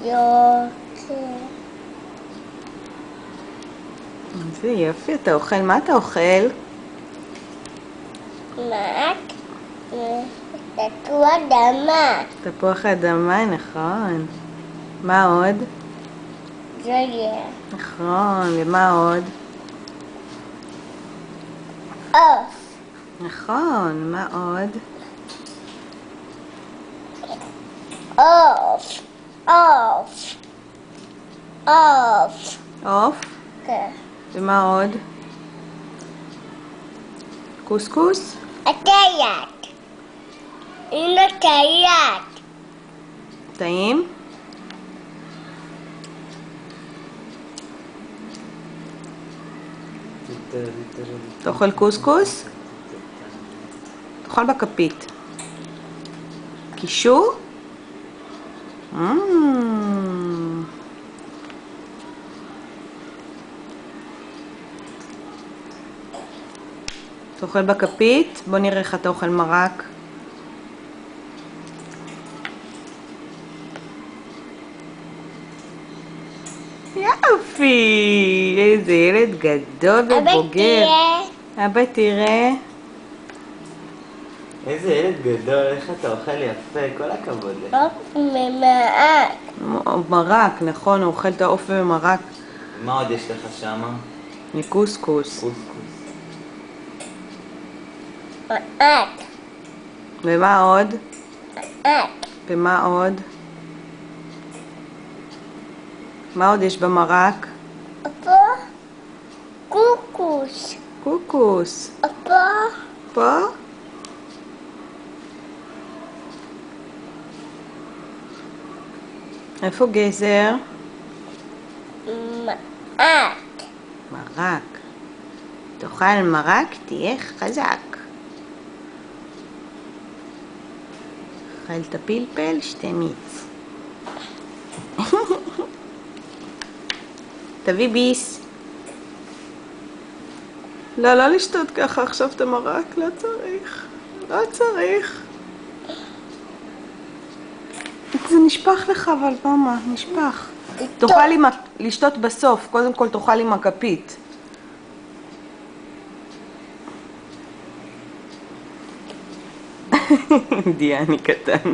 יופי. זה יופי, אתה אוכל, מה אתה אוכל? מק, תפוח אדמה. תפוח אדמה, נכון. מה עוד? ג'וליה. נכון, ומה עוד? עוף. נכון, מה עוד? עוף. עוף. עוף. עוף, כן. ומה עוד? קוסקוס? הטיית. הנה טיית. טעים? אתה אוכל קוסקוס? תאכל בכפית. קישור? תאכל בכפית? בוא נראה איך אתה אוכל מרק. יופי! איזה ילד גדול ובוגר. אבא תראה. איזה ילד גדול, איך אתה אוכל יפה, כל הכבוד לך. עוף ממרק. מרק, נכון, הוא אוכל את העוף במרק. מה עוד יש לך שמה? מקוסקוס. קוסקוס. מרק. ומה עוד? מרק. ומה עוד? מה עוד יש במרק? פה קוקוס. קוקוס. פה פה? איפה גזר? מרק. מרק. תאכל מרק, תהיה חזק. אכל את הפלפל, שתה מיץ. תביא ביס. לא, לא לשתות ככה עכשיו את המרק, לא צריך. לא צריך. זה נשפך לך אבל, מאמה, נשפך. תאכל לשתות בסוף, קודם כל תאכל עם הכפית. דיאני קטן.